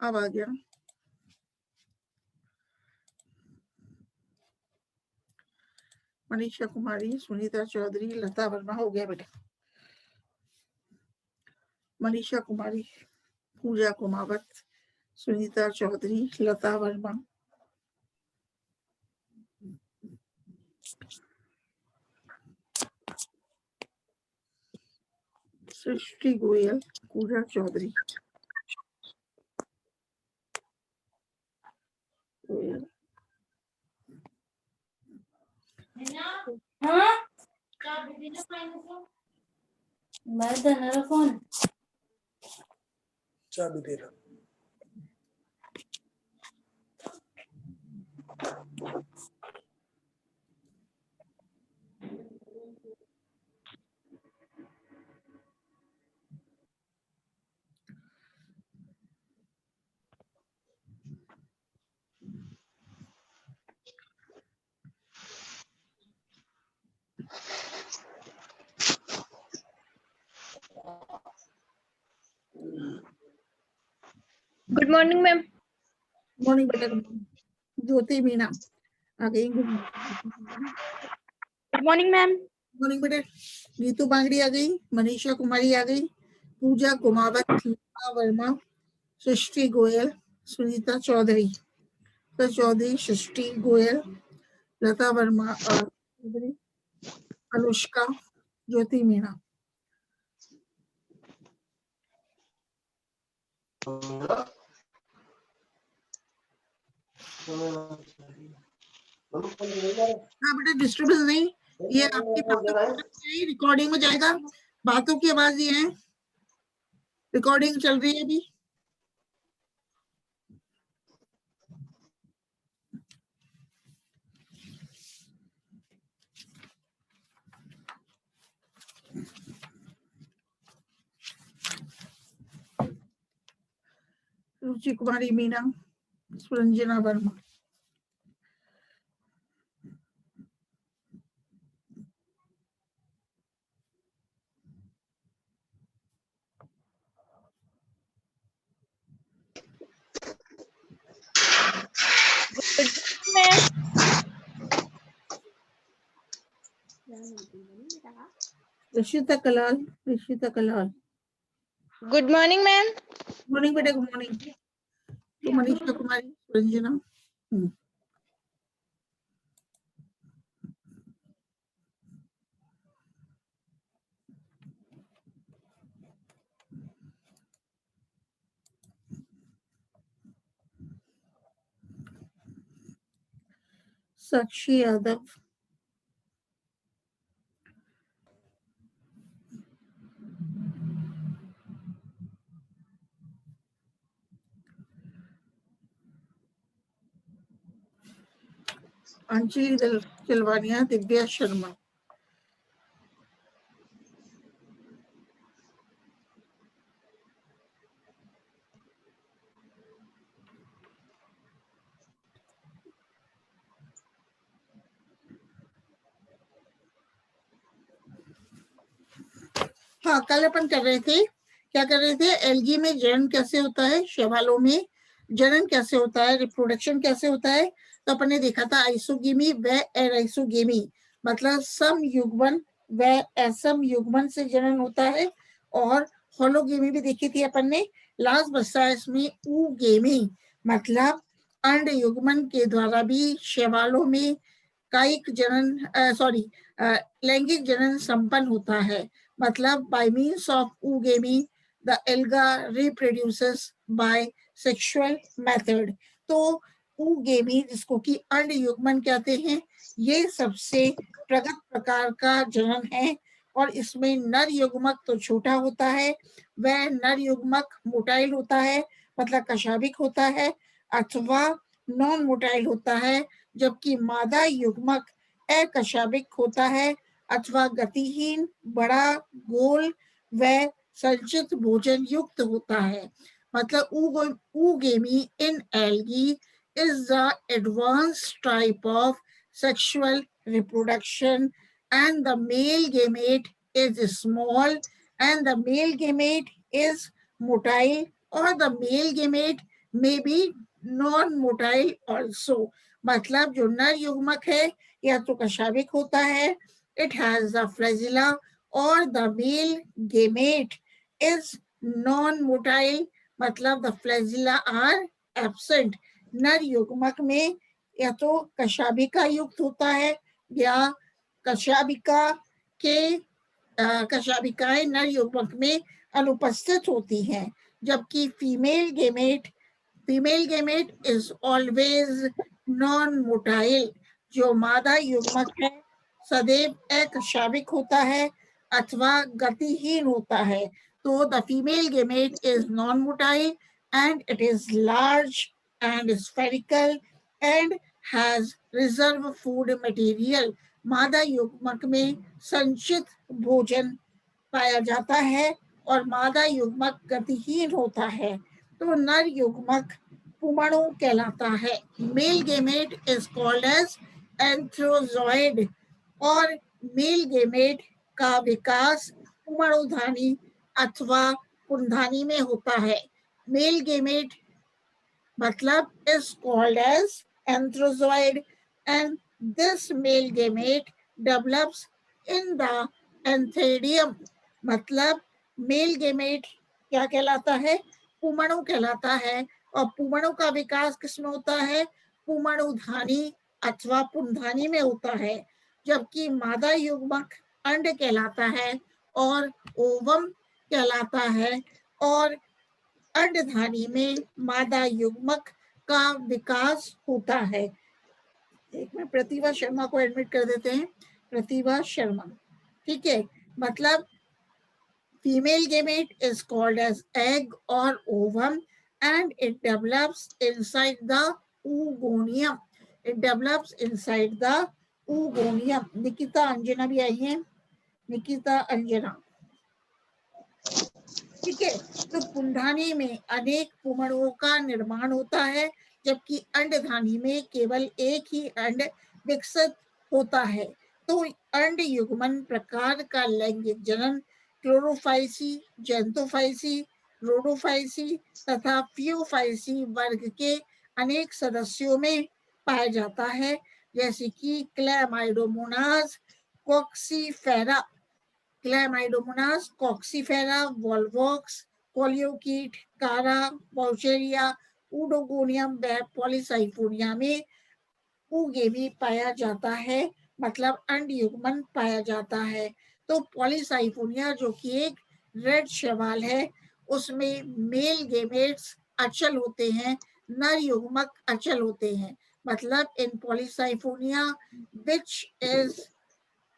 अब आ गया। मनीषा कुमारी, सुनीता चौधरी, लता वर्मा। हो गया बेटा। मनीषा कुमारी, पूजा कुमावत, सुनीता चौधरी, लता वर्मा। सृष्टि गोयल, पूजा चौधरी। फोन चाबी दे रहा। Good morning ma'am. मॉर्निंग बेटा। ज्योति मीना आ गई। Good morning ma'am. मॉर्निंग बेटा। नीतू बांगड़ी आ गई। मनीषा कुमारी आ गई। पूजा कुमावत, लता वर्मा, सृष्टि गोयल, सुनीता चौधरी। चौधरी, सृष्टि गोयल, लता वर्मा, चौधरी, अनुष्का, ज्योति मीना। हाँ बेटा, डिस्टर्बेंस नहीं। ये आपकी रिकॉर्डिंग में जाएगा। बातों की आवाज ये है। रिकॉर्डिंग चल रही है अभी। Ruchi Kumari Meena, Suranjana Verma. Rishita Kalal, Rishita Kalal. Good morning ma'am. Morning बेटा, गुड मॉर्निंग। तो मनीषा कुमारी, सुरंजना। साक्षी यादव, अंजलि चलवानिया, दिव्या शर्मा। हाँ, कल अपन कर रहे थे, क्या कर रहे थे, एल्गी में जनन कैसे होता है, शैवालों में जनन कैसे होता है, रिप्रोडक्शन कैसे होता है। तो अपन ने देखा था आइसोगेमी व एराइसोगेमी, मतलब सम युग्मन व असम युग्मन से जनन होता है। और होलोगेमी भी देखी थी अपन ने। लास्ट बचा है इसमें ऊगेमी, मतलब अंड युग्मन के द्वारा भी शैवालों में कायिक जनन लैंगिक जनन संपन्न होता है। मतलब by means of ओogamy the alga reproduces by sexual method। तो ओogamy, जिसको कि अंड युग्मन कहते हैं, ये सबसे प्रगत प्रकार का जनन है। और इसमें नर युग्मक तो छोटा होता है, वह नर युग्मक मोटाइल होता है, मतलब कशाभिक होता है, अथवा नॉन मोटाइल होता है, जबकि मादा युग्मक अकशाभिक होता है अथवा गतिहीन, बड़ा, गोल व संचित भोजन युक्त होता है। मतलब oogomy in algae is the advanced type of sexual reproduction, and the male gamete is small and the male gamete is motile, or the male gamete may be non motile also, मतलब जो नर युग्मक है या तो कशाभिक होता है, इट हैज द फ्लैजिला, और the male gamete is non motile, मतलब द फ्लैजिला आर एब्सेंट। नर युग्मक में या तो कशाभिका युक्त होता है या कशाभिका के कशाभिकाएं नर युग्मक में अनुपस्थित होती हैं, जबकि female gamete is always non motile. जो मादा युग्मक है सदैव अकशाभिक होता है अथवा गतिहीन होता है। तो the female gamete is non motile and it is large and spherical and has reserve food material. मादा युग्मक में संचित भोजन पाया जाता है और मादा युग्मक गतिहीन होता है। तो नर युग्मक पुमणु कहलाता है। Male gamete is called as antherozoid, और मेल गेमेट का विकास पुमणुधानी अथवा पुंधानी में होता है। मेल गेमेट मतलब is called as anthrozoid, and this male gamete develops in the anthedium। मतलब मेल गेमेट क्या कहलाता है? पुमणु कहलाता है, और पुमणु का विकास किसमें होता है? पुमणुधानी अथवा पुंधानी में होता है, जबकि मादा युग्मक अंड कहलाता है और ओवम कहलाता है, और अंडधानी में मादा युग्मक का विकास होता है। एक में प्रतिभा शर्मा को एडमिट कर देते हैं। प्रतिभा शर्मा, ठीक है, मतलब female gamete is called as egg और ovum and it develops inside the oogonia। It develops inside the oogonia। Nikita Anjana भी आई है, निकिता अंजना, ठीक है। तो पुंधानी में अनेक पुमणुओं का निर्माण होता है, जबकि अंडधानी में केवल एक ही अंड विकसित होता है। तो अंड युग्मन प्रकार का लैंगिक जनन क्लोरोफाइसी, जेंटोफाइसी, रोडोफाइसी तथा फियोफाइसी वर्ग के अनेक सदस्यों में पाया जाता है, जैसे कि क्लैमाइडोमोनास कॉक्सीफेरा, क्लैमाइडोमोनास कॉक्सीफेरा, वॉल्वॉक्स, कोलियोकीट, कारा, पॉल्चेरिया, उडोगोनियम व पॉलीसाइफोनिया में oogebi पाया जाता है, मतलब अंड युग्मन पाया जाता है। तो पॉलीसाइफोनिया जो कि एक रेड शैवाल है, उसमें मेल गेमेट्स अचल होते हैं, नर युग्मक अचल होते हैं। मतलब in Polysiphonia which is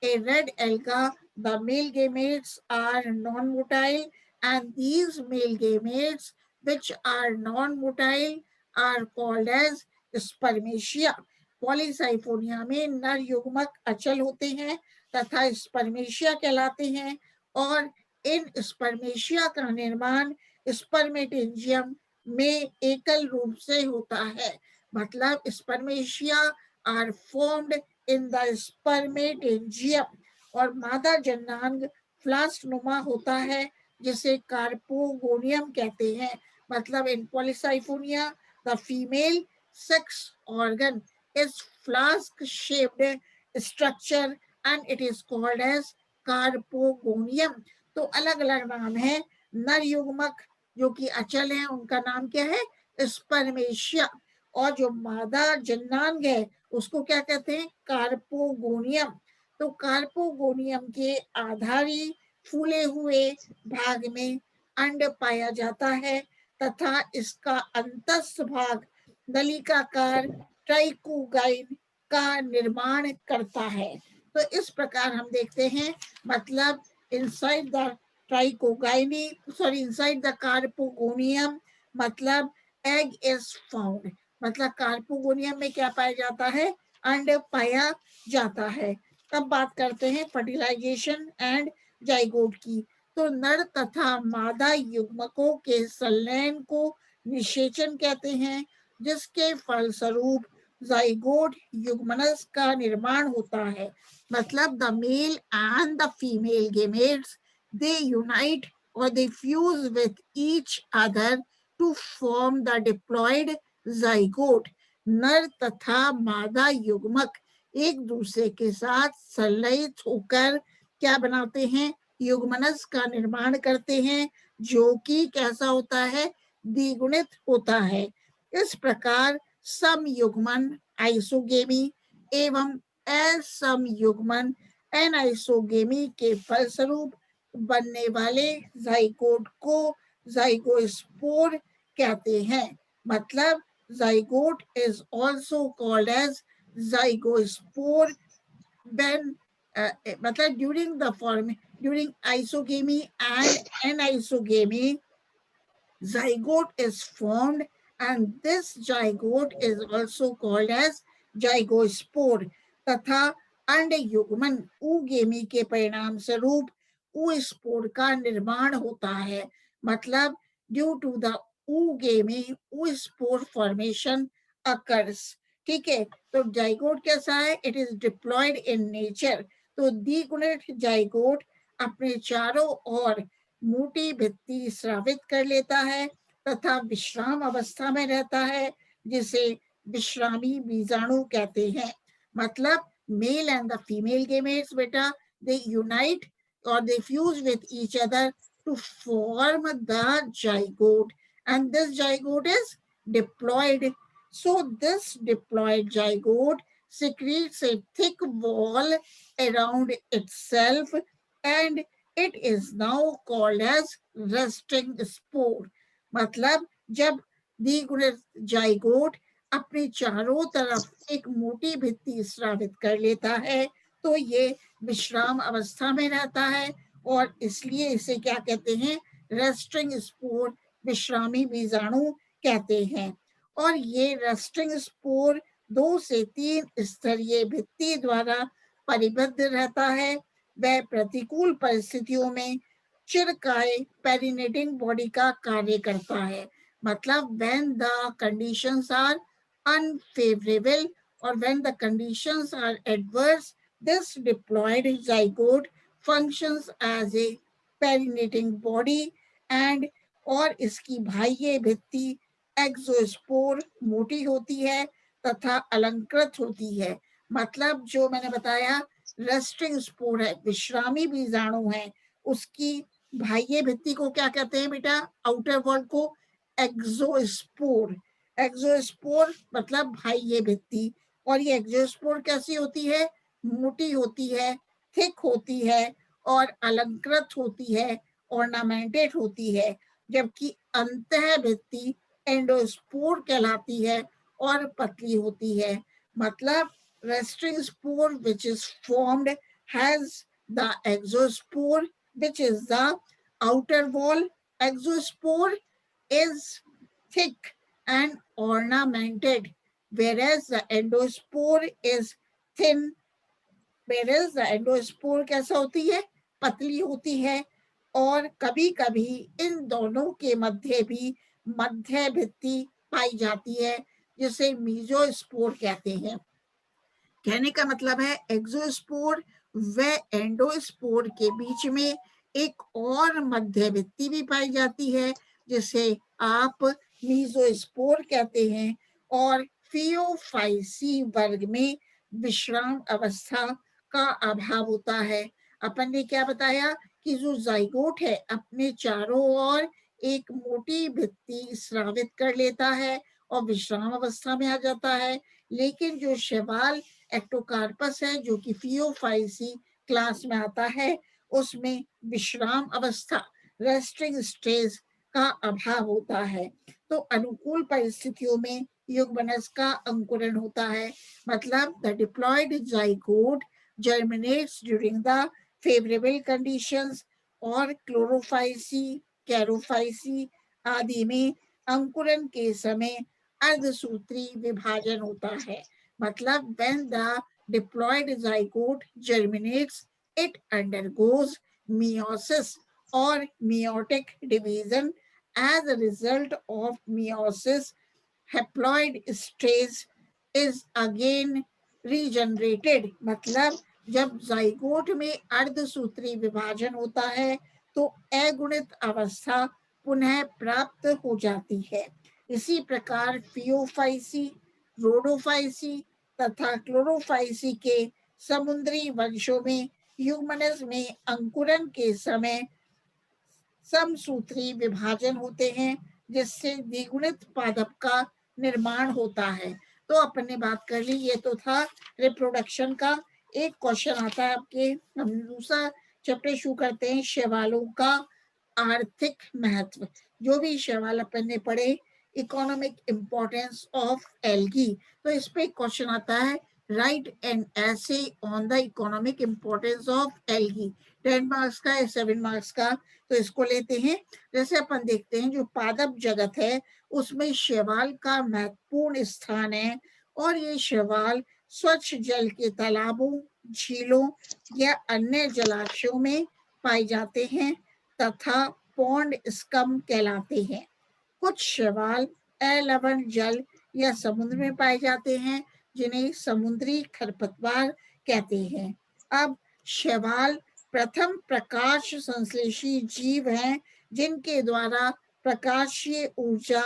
a red alga, the male gametes are non-motile, and these male gametes which are non-motile are called as spermatia। Polysiphonia में नर युग्मक अचल होते हैं तथा स्पर्मेशिया कहलाते हैं, और इन स्पर्मेशिया का निर्माण स्पर्मेटेंजियम में एकल रूप से होता है। मतलब spermatia are formed in the spermatangium, और मादा जननांग फ्लास्क-नुमा होता है, जिसे कार्पोगोनियम कहते हैं। मतलब in Polysiphonia the female sex organ is flask shaped structure and it is called as carpogonium. तो अलग अलग नाम है। नर युग्मक जो कि अचल है उनका नाम क्या है? स्पर्मेशिया। और जो मादा जननांग है उसको क्या कहते हैं? कार्पोगोनियम। तो कार्पोगोनियम के आधारी फूले हुए भाग में अंड पाया जाता है तथा इसका अंतस्थ भाग नलिकाकार ट्राइकोगाइन का निर्माण करता है। तो इस प्रकार हम देखते हैं, मतलब inside the trichogyne inside the carpogonium, मतलब एग इज फाउंड, मतलब कार्पोगोनियम में क्या पाया जाता है? अंड पाया जाता है। अब बात करते हैं फर्टिलाइजेशन एंड जाइगोट की। तो नर तथा मादा युग्मकों के संलयन को निषेचन कहते हैं, जिसके फलस्वरूप जाइगोट युग्मनस का निर्माण होता है। मतलब the male and the female gametes they unite और they fuse with each other to form the diploid zygote. नर तथा मादा युग्मक एक दूसरे के साथ संलयित होकर क्या बनाते हैं, युग्मनज का निर्माण करते हैं, जो कि कैसा होता है, द्विगुणित होता है। इस प्रकार समयुग्मन आइसोगेमी एवं असमयुग्मन एनाइसोगेमी के फलस्वरूप बनने वाले जाइगोट को जाइगोस्पोर कहते हैं। मतलब zygote is also called as zygospore when मतलब during isogamy and anisogamy zygote is formed, and this zygote is also called as zygospore तथा अंड युग्मन उगेमी के परिणाम स्वरूप उस्पोर का निर्माण होता है। मतलब due to the oogamy oospore formation occurs. ठीक है, तो जाइगोट कैसा है, it is diploid in nature. तो द्विगुणित जाइगोट अपने चारों ओर मोटी भित्ति स्रावित कर लेता है तथा विश्राम अवस्था में रहता है, जिसे विश्रामी बीजाणु कहते हैं। मतलब male and the female gametes beta, they unite or they fuse with each other to form the zygote, and this zygote is diploid. So this diploid zygote secretes a thick wall around itself, and it is now called as resting spore. मतलब जब द्विगुणित zygote अपने चारों तरफ एक मोटी भित्ति स्रावित कर लेता है, तो ये विश्राम अवस्था में रहता है और इसलिए इसे क्या कहते हैं, रेस्टिंग स्पोर, विश्रामी बीजाणु कहते हैं। और ये रेस्टिंग स्पोर 2 से 3 स्तरीय भित्ति द्वारा परिबद्ध रहता है। वह प्रतिकूल परिस्थितियों में चिरकाय पेरिनेटिंग बॉडी का कार्य करता है। मतलब when the conditions are unfavorable or when the conditions are adverse, this diploid zygote functions as a perinating body and और इसकी बाह्य भित्ति एक्सोस्पोर मोटी होती है तथा अलंकृत होती है। मतलब जो मैंने बताया रेस्टिंग स्पोर है, विश्रामी बीजाणु है, उसकी बाह्य भित्ति को क्या कहते हैं बेटा, आउटर वॉल को एक्सोस्पोर। एक्सोस्पोर मतलब बाह्य भित्ति। और ये एक्सोस्पोर कैसी होती है, मोटी होती है, थिक होती है और अलंकृत होती है, ऑर्नामेंटेड होती है, जबकि अंतः भित्ति एंडोस्पोर कहलाती है और पतली होती है। मतलब resting spore which is formed has the exospore, which is the outer wall. Exospore is thick and ornamented, whereas the endospore is thin. Whereas the endospore कैसा होती है, पतली होती है और कभी कभी इन दोनों के मध्य भी मध्य भित्ति पाई जाती है, जिसे मीजोस्पोर कहते हैं। कहने का मतलब है एक्सोस्पोर व एंडोस्पोर के बीच में एक और मध्य भित्ति भी पाई जाती है, जिसे आप मीजोस्पोर कहते हैं। और फियोफाइसी वर्ग में विश्राम अवस्था का अभाव होता है। अपन ने क्या बताया कि जो जाइगोट है अपने चारों ओर एक मोटी भित्ति स्रावित कर लेता है और विश्राम अवस्था में आ जाता है, लेकिन जो शैवाल एक्टोकार्पस है जो कि फियोफाइसी क्लास में आता है, उसमें विश्राम अवस्था रेस्टिंग स्टेज का अभाव होता है। तो अनुकूल परिस्थितियों में युग्मनज का अंकुरण होता है। मतलब the diploid zygote germinates during the favourable conditions और क्लोरोफाइसी, कैरोफाइसी आदि में अंकुरण के समय अर्धसूत्री विभाजन होता है। मतलब when the diploid zygote germinates, it undergoes meiosis or meiotic division. As a result of meiosis, haploid stage is again regenerated. मतलब जब जाइगोट में अर्धसूत्री विभाजन होता है तो अगुणित अवस्था पुनः प्राप्त हो जाती है। इसी प्रकार फियोफाइसी, रोडोफाइसी तथा क्लोरोफाइसी के समुद्री वंशों में ह्यूमनस में अंकुरन के समय समसूत्री विभाजन होते हैं, जिससे द्विगुणित पादप का निर्माण होता है। तो अपन ने बात कर ली, ये तो था रिप्रोडक्शन का। एक क्वेश्चन आता है आपके, हम दूसरा चैप्टर शुरू करते हैं, शैवालों का आर्थिक महत्व। जो भी शैवाल अपन ने पढ़े, इकोनॉमिक इम्पोर्टेंस ऑफ एल्गी, तो इस पे क्वेश्चन आता है, राइट एन ऐसे on the economic importance of algae. 10 marks का है, 7 मार्क्स का। तो इसको लेते हैं। जैसे अपन देखते हैं, जो पादप जगत है उसमें शैवाल का महत्वपूर्ण स्थान है, और ये शैवाल स्वच्छ जल के तालाबों, झीलों या अन्य जलाशयों में पाए जाते हैं तथा पॉन्ड स्कम कहलाते हैं। कुछ शैवाल अलवण जल या समुद्र में पाए जाते हैं, जिन्हें समुद्री खरपतवार कहते हैं। अब शैवाल प्रथम प्रकाश संश्लेषी जीव हैं, जिनके द्वारा प्रकाशीय ऊर्जा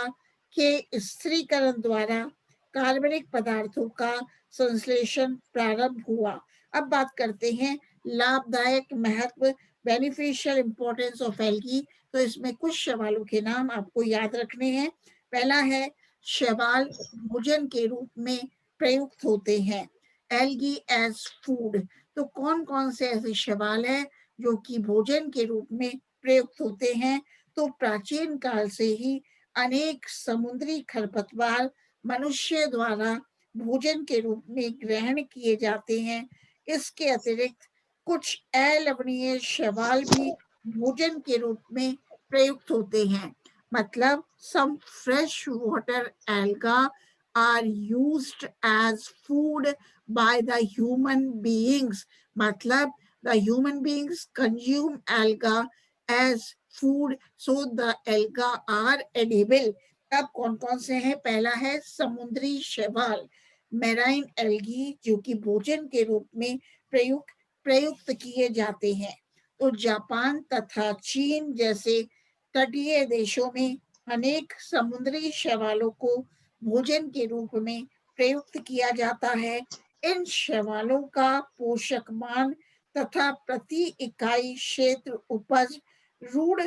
के स्थिरीकरण द्वारा कार्बनिक पदार्थों का संश्लेषण प्रारंभ हुआ। अब बात करते हैं लाभदायक महत्व, बेनिफिशियल इंपॉर्टेंस ऑफ एल्गी। तो इसमें कुछ शैवालों के नाम आपको याद रखने हैं। पहला है, शैवाल भोजन के रूप में प्रयुक्त होते हैं, एल्गी एज फूड। तो कौन कौन से ऐसे शैवाल हैं जो कि भोजन के रूप में प्रयुक्त होते हैं? तो प्राचीन काल से ही अनेक समुद्री खरपतवार मनुष्य द्वारा भोजन के रूप में ग्रहण किए जाते हैं। इसके अतिरिक्त कुछ अलवणीय शैवाल भी भोजन के रूप में प्रयुक्त होते हैं। मतलब some fresh water alga are used as food by the human beings. मतलब the human beings consume alga as food, so the alga are edible. अब कौन कौन से हैं? पहला है समुद्री शैवाल, मैराइन एल्गी, जो कि भोजन के रूप में प्रयुक्त किए जाते हैं। तो जापान तथा चीन जैसे तटीय देशों में अनेक समुद्री शैवालों को भोजन के रूप में प्रयुक्त किया जाता है। इन शैवालों का पोषक मान तथा प्रति इकाई क्षेत्र उपज रूढ़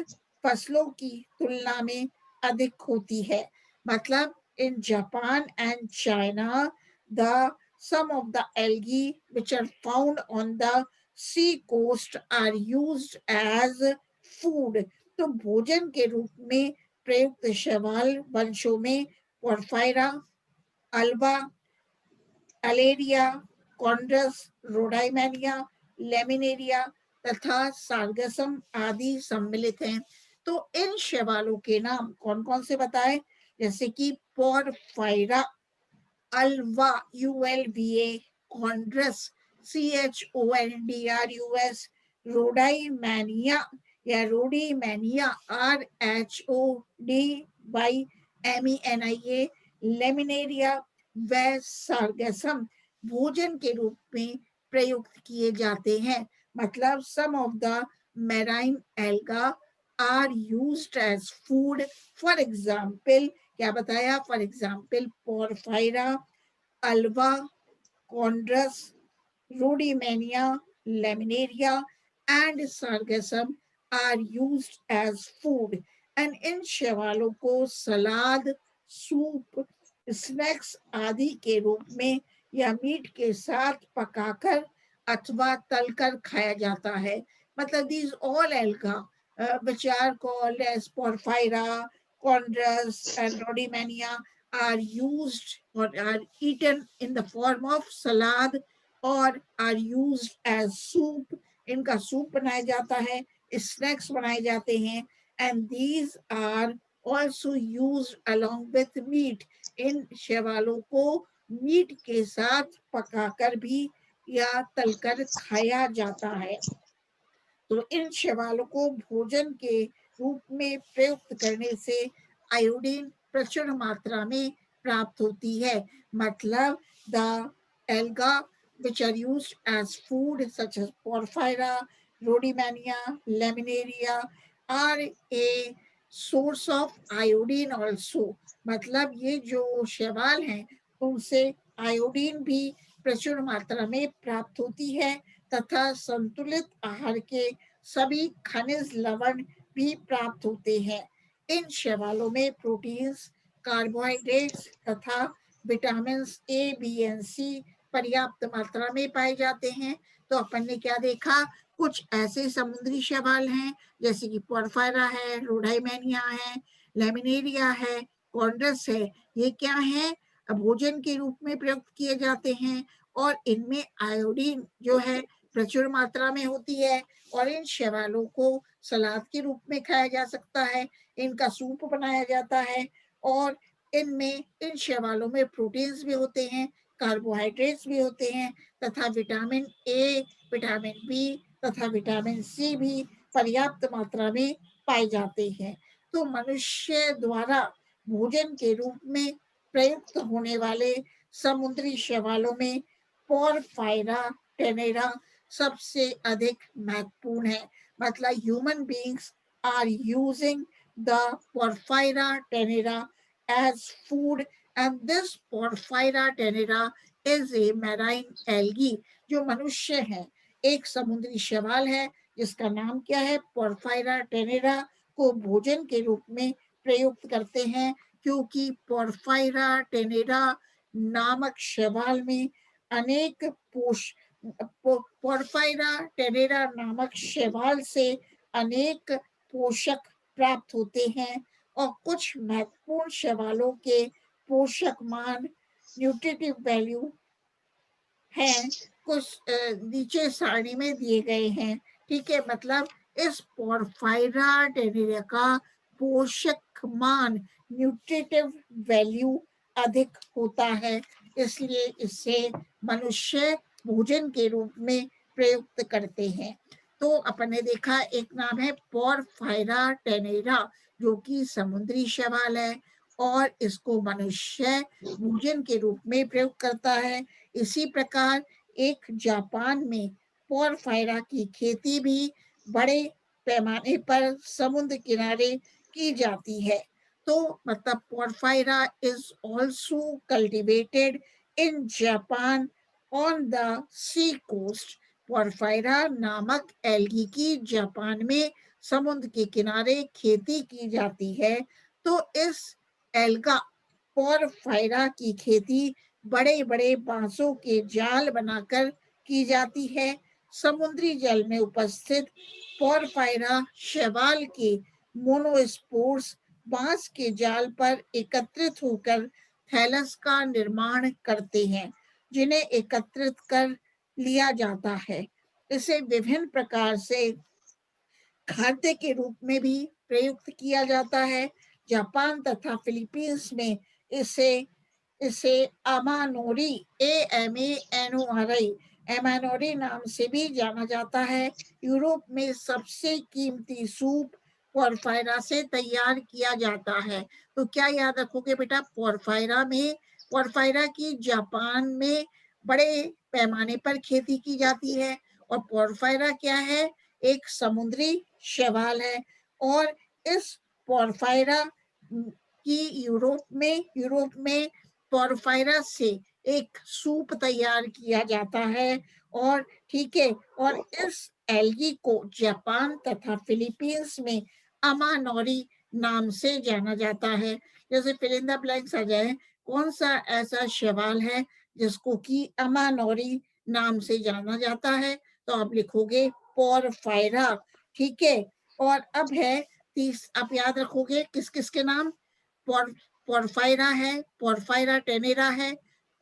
फसलों की तुलना में अधिक होती है। मतलब in Japan and China, some of the algae which are found on the sea coast are used as food. तो भोजन के रूप में प्रयुक्त शैवाल वंशों में पोर्फायरा, अल्वा, अलेरिया, कॉन्ड्रस, रोडाइमेनिया, लेमिनेरिया तथा सार्गसम आदि सम्मिलित हैं। तो इन शैवालों के नाम कौन कौन से बताएं? जैसे कि पोर्फायरा, अल्वा ULVA, कॉन्ड्रस CHONDRUS, रोडाइमेनिया या रोडीमेनिया RHODYMENIA, लेमिनेरिया व सार्गसम भोजन के रूप में प्रयुक्त किए जाते हैं। मतलब some of the marine alga are used as food. For example क्या बताया? For example Porphyra, Ulva, Chondrus, Rhodymenia, Laminaria and Sargassum are used as food. And इन शैवालों को सलाद, सूप, स्नैक्स आदि के रूप में या मीट के साथ पकाकर अथवा तलकर खाया जाता है। मतलब these all alga which are called as porphyra, chondrus and rhodymania are used or are eaten in the form of salad और are used as soup. इनका सूप बनाया जाता है, स्नैक्स बनाए जाते हैं, and these are also used along with meat. इन शैवालों को मीट के साथ पकाकर भी या तलकर खाया जाता है। तो इन शैवालों को भोजन के रूप में प्रयुक्त करने से आयोडीन प्रचुर मात्रा में प्राप्त होती है। मतलब the alga which are used as food such as porphyra, rhodymania, laminaria are a source of iodine also, मतलब ये जो शैवाल हैं उनसे आयोडीन भी प्रचुर मात्रा में प्राप्त होती है तथा संतुलित आहार के सभी खनिज लवण भी प्राप्त होते हैं। इन शैवालों में प्रोटीन्स, कार्बोहाइड्रेट्स तथा विटामिन ए, बी एंड सी पर्याप्त मात्रा में पाए जाते हैं। तो अपन ने क्या देखा, कुछ ऐसे समुद्री शैवाल हैं जैसे कि पोरफायरा है, रोडाइमेनिया है, लेमिनेरिया है, कॉन्ड्रस है। ये क्या है, भोजन के रूप में प्रयुक्त किए जाते हैं और इनमें आयोडीन जो है प्रचुर मात्रा में होती है और इन शैवालों को सलाद के रूप में खाया जा सकता है, इनका सूप बनाया जाता है और इनमें इन शैवालों में प्रोटीन्स भी होते हैं, कार्बोहाइड्रेट्स भी होते हैं तथा विटामिन ए, विटामिन बी तथा विटामिन सी भी पर्याप्त मात्रा में पाए जाते हैं। तो मनुष्य द्वारा भोजन के रूप में प्रयुक्त होने वाले समुद्री शैवालों में पोरफायरा टेनेरा सबसे अधिक महत्वपूर्ण है। मतलब human beings are using the Porphyra tenera as food and this porphyra tenera is a marine algae। जो मनुष्य है एक समुद्री शैवाल है जिसका नाम क्या है, पोरफायरा टेनेरा, को भोजन के रूप में प्रयुक्त करते हैं क्योंकि पोरफायरा टेनेरा नामक शैवाल में अनेक पोरफायरा टेनेरा नामक शैवाल से अनेक पोषक प्राप्त होते हैं और कुछ महत्वपूर्ण शैवालों के पोषक मान, न्यूट्रिटिव वैल्यू हैं, कुछ नीचे सारणी में दिए गए हैं। ठीक है, मतलब इस पोरफायरा टेनेरा का पोषक मान, न्यूट्रिटिव वैल्यू अधिक होता है, इसलिए इसे मनुष्य भोजन के रूप में प्रयुक्त करते हैं। तो अपन ने देखा एक नाम है पोरफायरा टेनेरा जो कि समुद्री शैवाल है और इसको मनुष्य भोजन के रूप में प्रयोग करता है। इसी प्रकार एक जापान में पोरफायरा की खेती भी बड़े पैमाने पर समुद्र किनारे की जाती है। तो मतलब porphyra is also cultivated in Japan on the sea coast. Porphyra नामक एल्गी की जापान में समुद्र के किनारे खेती की जाती है। तो इस एल्गा पोरफायरा की खेती बड़े बड़े बांसों के जाल बनाकर की जाती है। समुद्री जल में उपस्थित पोरफायरा शैवाल के मोनोस्पोर्स बांस के जाल पर एकत्रित होकर थैलस का निर्माण करते हैं जिन्हें एकत्रित कर लिया जाता है। इसे विभिन्न प्रकार से खाद्य के रूप में भी प्रयुक्त किया जाता है। जापान तथा फिलीपींस में इसे इसे अमानोरी, AMANORI, एमानोरी नाम से भी जाना जाता है। यूरोप में सबसे कीमती सूप पोरफायरा से तैयार किया जाता है। तो क्या याद रखोगे बेटा, पोरफायरा की जापान में बड़े पैमाने पर खेती की जाती है और पोरफायरा क्या है, एक समुद्री शैवाल है और इस पोरफायरा की यूरोप में पोरफायरा से एक सूप तैयार किया जाता है और ठीक है, और इस एल्गी को जापान तथा फिलीपींस में अमानोरी नाम से जाना जाता है। जैसे फिल इन द ब्लैंक्स आ जाए, कौन सा ऐसा शैवाल है जिसको कि अमानोरी नाम से जाना जाता है, तो आप लिखोगे पोरफायरा। ठीक है, और अब है आप याद रखोगे किस किस के नाम, पोरफायरा है, पोरफायरा टेनेरा है,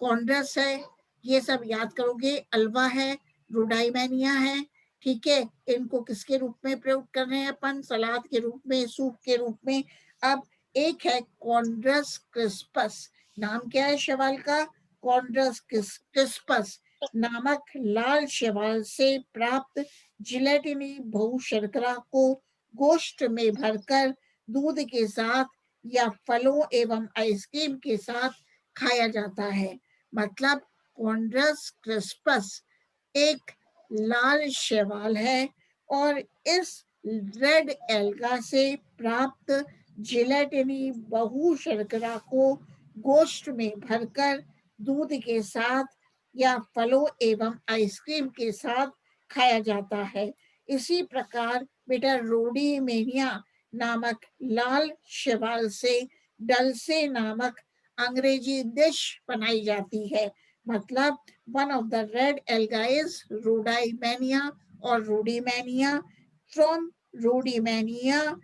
कॉन्ड्रस है, ये सब याद करोगे। अल्वा है, रोडाइमेनिया है। ठीक है, इनको किसके रूप में प्रयोग कर रहे हैं अपन, सलाद के रूप में, सूप के रूप में। अब एक है कॉन्ड्रस क्रिस्पस, नाम क्या है शैवाल का, कॉन्ड्रस क्रिस्पस नामक लाल शैवाल से प्राप्त जिलेटिनी बहुशर्करा को गोश्त में भरकर दूध के साथ या फलों एवं आइसक्रीम के साथ खाया जाता है। मतलब कॉन्ड्रस क्रिस्पस एक लाल शैवाल है और इस रेड एल्गा से प्राप्त जिलेटिनी बहु शर्करा को गोश्त में भरकर दूध के साथ या फलों एवं आइसक्रीम के साथ खाया जाता है। इसी प्रकार बेटा रोडीमेनिया नामक लाल शैवाल से डलसे नामक अंग्रेजी डिश बनाई जाती है। मतलब one of the red alga is Rhodymenia और Rhodymenia. From Rhodymenia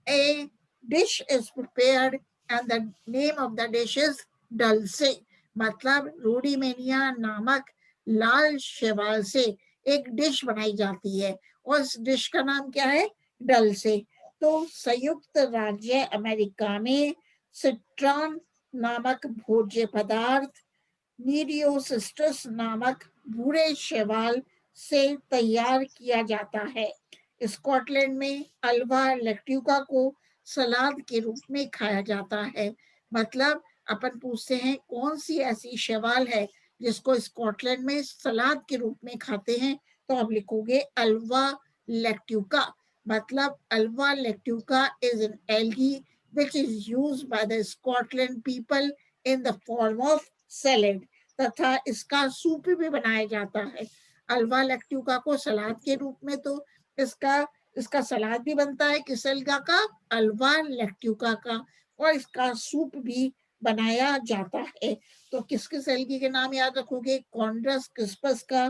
a dish is prepared and the name of the dish is डलसे। मतलब रोडीमेनिया नामक लाल शैवाल से एक डिश बनाई जाती है और इस डिश का नाम क्या है? डलसे। तो संयुक्त राज्य अमेरिका में सिट्रॉन नामक भोज्य पदार्थ नीरियोसिस्टस नामक भूरे शैवाल से तैयार किया जाता है। स्कॉटलैंड में अल्वा लेक्ट्यूका को सलाद के रूप में खाया जाता है। मतलब अपन पूछते हैं कौन सी ऐसी शैवाल है जिसको स्कॉटलैंड में सलाद के रूप में खाते हैं, तो आप लिखोगे अल्वा लेक्ट्यूका। मतलब Ulva lactuca is an algae which is used by the Scotland people in the form of salad, तथा इसका सूप भी बनाया जाता है। अल्वा लेक्ट्यूका को सलाद के रूप में, तो इसका सलाद भी बनता है किस एल्गा का? अल्वा लेक्ट्यूका का, और इसका सूप भी बनाया जाता है। तो किस किस एल्गी के नाम याद रखोगे? कॉन्ड्रस क्रिस्पस का,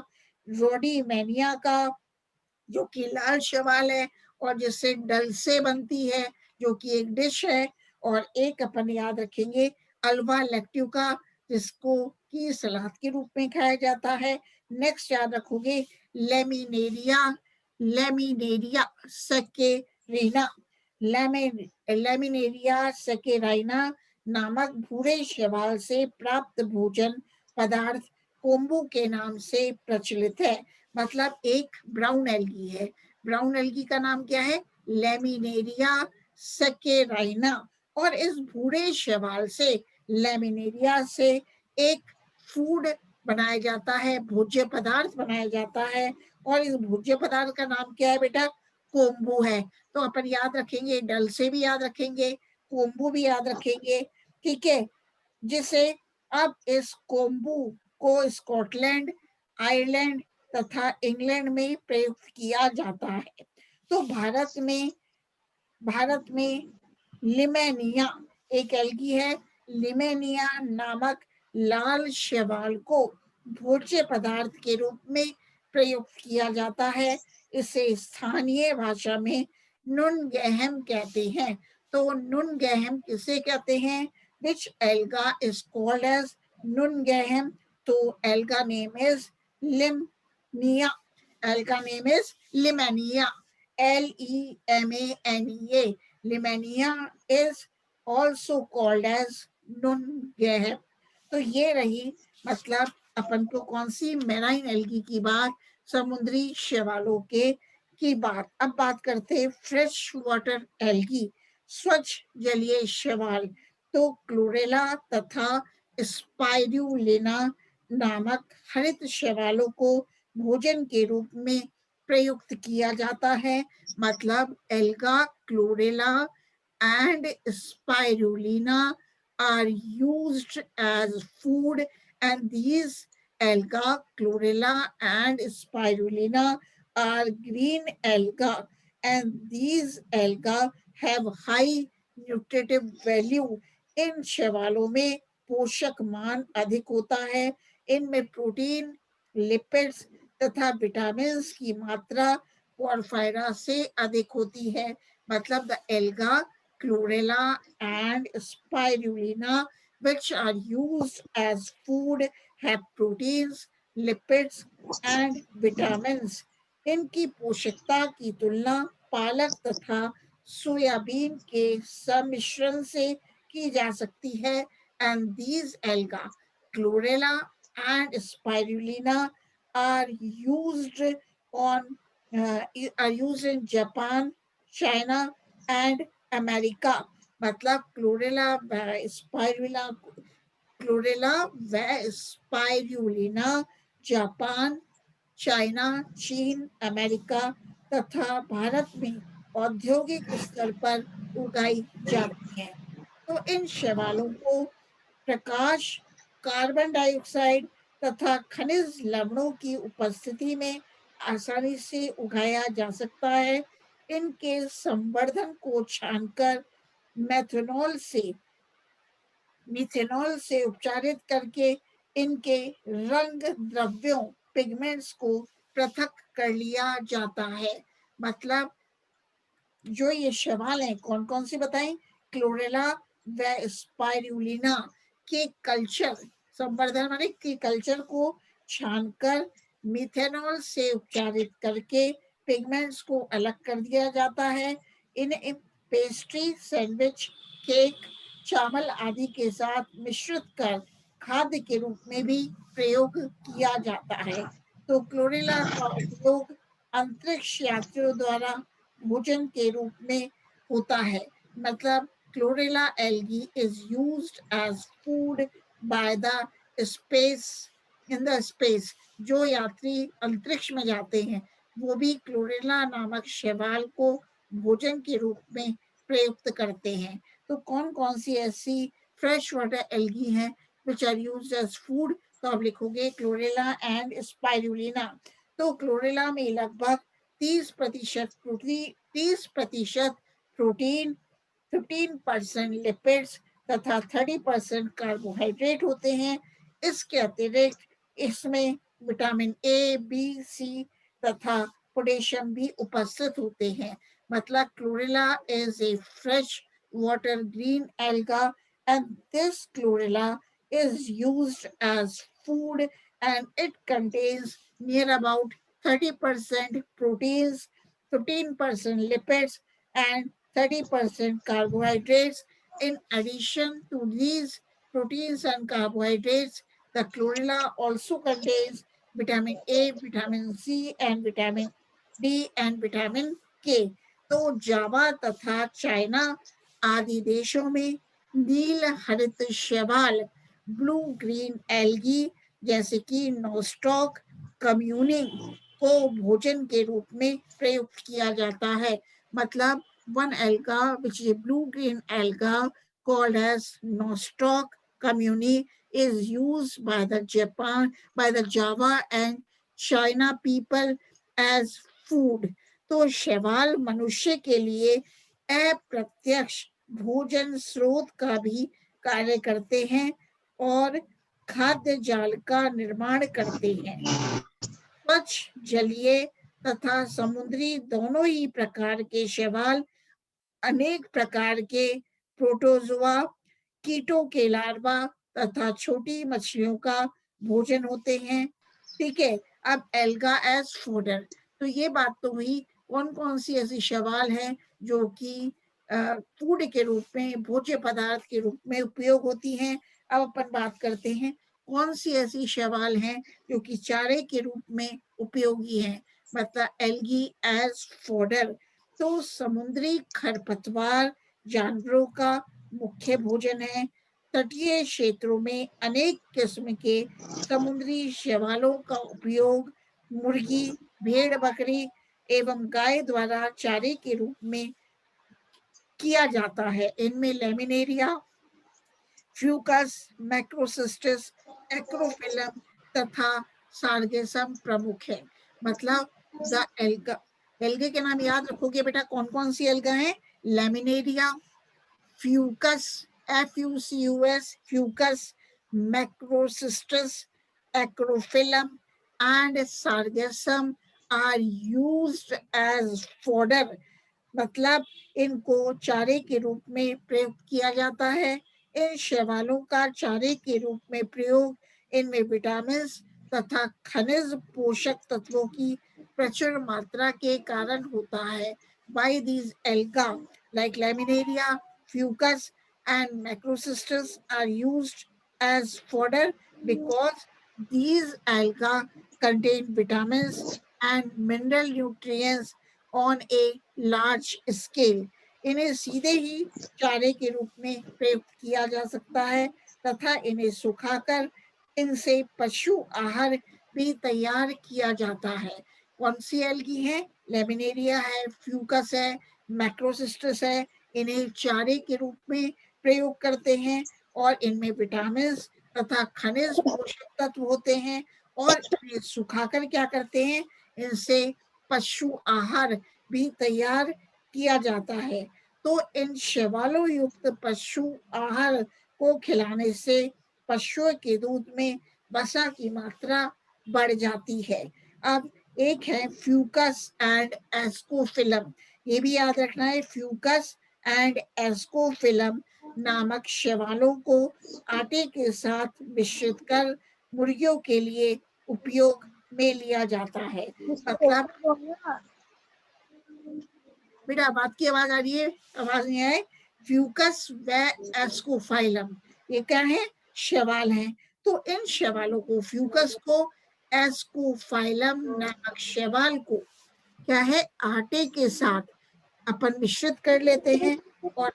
रोडीमेनिया का जो कि लाल शैवाल है और जिससे डलसे बनती है जो कि एक डिश है, और एक अपन याद रखेंगे अल्वा लेक्ट्यूका जिसको कि सलाद के रूप में खाया जाता है। नेक्स्ट याद रखोगे लेमिनेरिया, लेमिनेरिया सेकेरेना, लेमिनेरिया सेकेराइना नामक भूरे शैवाल से प्राप्त भोजन पदार्थ कोम्बू के नाम से प्रचलित है। मतलब एक ब्राउन एल्गी है। ब्राउन एल्गी का नाम क्या है? लेमिनेरिया सेकेराइना, और इस भूरे शैवाल से लेमिनेरिया से एक फूड बनाया जाता है, भोज्य पदार्थ बनाया जाता है, और इस भोज्य पदार्थ का नाम क्या है बेटा? कोम्बू है। तो अपन याद रखेंगे, डल से भी याद रखेंगे, कोम्बू भी याद रखेंगे, ठीक है। जिसे अब इस कोम्बू को स्कॉटलैंड, आयरलैंड तथा इंग्लैंड में प्रयुक्त किया जाता है। तो भारत में लिमेनिया एक एल्गी है। लिमेनिया नामक लाल शैवाल को भोज्य पदार्थ के रूप में प्रयुक्त किया जाता है। इसे स्थानीय भाषा में नुन गहम कहते हैं। तो नुन गहम किसे कहते हैं? Which alga is called as नुन गहम? तो alga name is limnia. Alga name is limania. Lemania. Limania is also called as नुन गहम। तो ये रही मतलब अपन को कौन सी मेराइन एल्गी की बात, समुद्री शैवालों की बात। अब बात करते हैं फ्रेश वाटर एल्गी, स्वच्छ जलीय शैवाल। तो क्लोरेला तथा स्पाइरुलिना नामक हरित शैवालों को भोजन के रूप में प्रयुक्त किया जाता है। मतलब alga, chlorella and spirulina are used as food, and these alga, chlorella and spirulina are green alga, and these alga have high nutritive value. इन शैवालों में पोषक मान अधिक होता है। इनमें प्रोटीन, लिपिड्स तथा विटामिन की मात्रा पोरफायरा से अधिक होती है। मतलब the alga, chlorella and spirulina, which are used as food, have proteins, lipids and vitamins. इनकी पोषकता की तुलना पालक तथा सोयाबीन के सम्मिश्रण से की जा सकती है। And these alga, chlorella and spirulina are used in Japan, China and America. मतलब क्लोरेला व स्पाइरुलिना जापान, चाइना, चीन, अमेरिका तथा भारत में औद्योगिक स्तर पर उगाई जाती हैं। तो इन शैवालों को प्रकाश, कार्बन डाइऑक्साइड तथा खनिज लवणों की उपस्थिति में आसानी से उगाया जा सकता है। इनके संवर्धन को छानकर मेथनॉल से मिथेनॉल से उपचारित करके इनके रंग द्रव्यों पिगमेंट्स को पृथक कर लिया जाता है। मतलब जो ये शैवाल हैं कौन कौन सी बताएं, क्लोरेला व स्पाइरुलिना के कल्चर संवर्धन माने की कल्चर को छानकर मिथेनॉल से उपचारित करके पिगमेंट्स को अलग कर दिया जाता है। इन्हें पेस्ट्री, सैंडविच, केक, चावल आदि के साथ मिश्रित कर खाद्य के रूप में भी प्रयोग किया जाता है। तो क्लोरेला का उपयोग अंतरिक्ष यात्रियों द्वारा भोजन के रूप में होता है। मतलब chlorella algae is used as food by the space in the space. जो यात्री अंतरिक्ष में जाते हैं वो भी क्लोरेला नामक शैवाल को भोजन के रूप में प्रयुक्त करते हैं। तो कौन कौन सी ऐसी फ्रेश वाटर एल्गी हैं which are used as food, तो आप लिखोगे क्लोरेला एंड स्पाइरुलिना। तो क्लोरेला में लगभग 30% प्रोटीन, 15% लिपिड्स तथा 30% कार्बोहाइड्रेट होते हैं। इसके अतिरिक्त इसमें विटामिन ए, बी, सी तथा पोटेशियम भी उपस्थित होते हैं। मतलब chlorella is a fresh water green alga, and this chlorella is used as food, and it contains near about 30% proteins, 15% lipids, and 30% carbohydrates. In addition to these proteins and carbohydrates, the chlorella also contains vitamin A, vitamin C, and vitamin D and vitamin K. तो जावा तथा China आदि देशों में नील हरित शैवाल, blue green algae जैसे कि Nostoc कम्युनी को भोजन के रूप में प्रयुक्त किया जाता है। मतलब one alga which is a blue green alga called as nostoc commune is used by the Java and China people as food. तो शैवाल मनुष्य के लिए अप्रत्यक्ष भोजन स्रोत का भी कार्य करते हैं और खाद्य जाल का निर्माण करते हैं। स्वच्छ जलीय तथा समुद्री दोनों ही प्रकार के शैवाल अनेक प्रकार के प्रोटोजोआ, कीटों के लार्वा तथा छोटी मछलियों का भोजन होते हैं। ठीक है, अब एल्गा एज फूडर, तो ये बात तो हुई कौन कौन सी ऐसी शैवाल हैं जो कि फूड के रूप में, भोज्य पदार्थ के रूप में उपयोग होती हैं। अब अपन बात करते हैं कौन सी ऐसी शैवाल हैं जो कि चारे के रूप में उपयोगी हैं। मतलब एल्गी एज फॉडर, तो समुद्री खरपतवार जानवरों का मुख्य भोजन है। तटीय क्षेत्रों में अनेक किस्म के समुद्री शैवालों का उपयोग मुर्गी, भेड़ बकरी एवं गाय द्वारा चारे के रूप में किया जाता है। इनमें लेमिनेरिया, फ्यूकस, मैक्रोसिस्टिस, एक्रोफिलम तथा सार्गेसम प्रमुख है। मतलब द एल्गा, एल्गे के नाम याद रखोगे बेटा, कौन कौन सी एल्गा है, Laminaria, Fucus FUCUS, Fucus, Macrocystis, Acrophyllum and sargassum are used as fodder। मतलब इनको चारे के रूप में प्रयोग किया जाता है। इन शैवालों का चारे के रूप में प्रयोग इनमें विटामिन तथा खनिज पोषक तत्वों की प्रचुर मात्रा के कारण होता है। By these alga like laminaria, fucus and macrocystis are used as fodder because these alga contain vitamins and mineral nutrients on a large scale। इन्हें सीधे ही चारे के रूप में प्रयुक्त किया जा सकता है तथा इन्हें सुखाकर इनसे पशु आहार भी तैयार किया जाता है। कौन सी एल्गी है, लेमिनेरिया है, फ्यूकस है, मैक्रोसिस्टस है, इन्हें चारे के रूप में प्रयोग करते हैं और इनमें विटामिन तथा खनिज पोषक तत्व होते हैं और इन्हें सुखाकर क्या करते हैं, इनसे पशु आहार भी तैयार किया जाता है। तो इन शैवालों युक्त पशु आहार को खिलाने से पशुओं के दूध में वसा की मात्रा बढ़ जाती है। अब एक है फ्यूकस एंड एस्कोफिलम, ये भी याद रखना है, फ्यूकस एंड एस्कोफिलम नामक शैवालों को आटे के साथ मिश्रित कर मुर्गियों के लिए उपयोग में लिया जाता है। मतलब बेटा बात की आवाज आ रही है, आवाज नहीं आए। फ्यूकस व एस्कोफाइलम ये क्या है, शैवाल हैं। तो इन शैवालों को, फ्यूकस को, एस्कोफाइलम नामक शैवाल को क्या है, आटे के साथ अपन मिश्रित कर लेते हैं और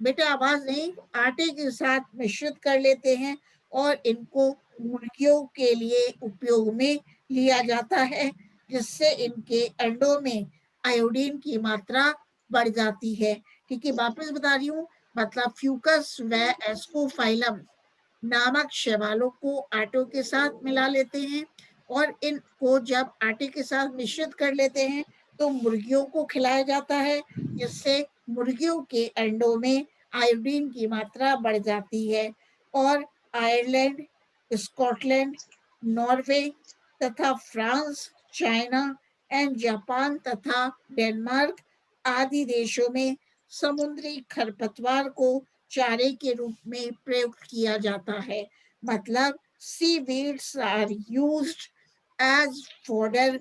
बेटा आवाज नहीं, आटे के साथ मिश्रित कर लेते हैं और इनको मुर्गियों के लिए उपयोग में लिया जाता है, जिससे इनके अंडों में आयोडीन की मात्रा बढ़ जाती है। ठीक है, वापस बता रही हूँ, मतलब फ्यूकस व एस्कोफाइलम नामक शैवालों को आटों के साथ मिला लेते हैं और इनको जब आटे के साथ मिश्रित कर लेते हैं तो मुर्गियों को खिलाया जाता है, जिससे मुर्गियों के अंडों में आयोडीन की मात्रा बढ़ जाती है। और आयरलैंड, स्कॉटलैंड, नॉर्वे तथा फ्रांस, चाइना एंड जापान तथा डेनमार्क आदि देशों में समुद्री खरपतवार को चारे के रूप में प्रयुक्त किया जाता है। मतलब seaweeds are used as fodder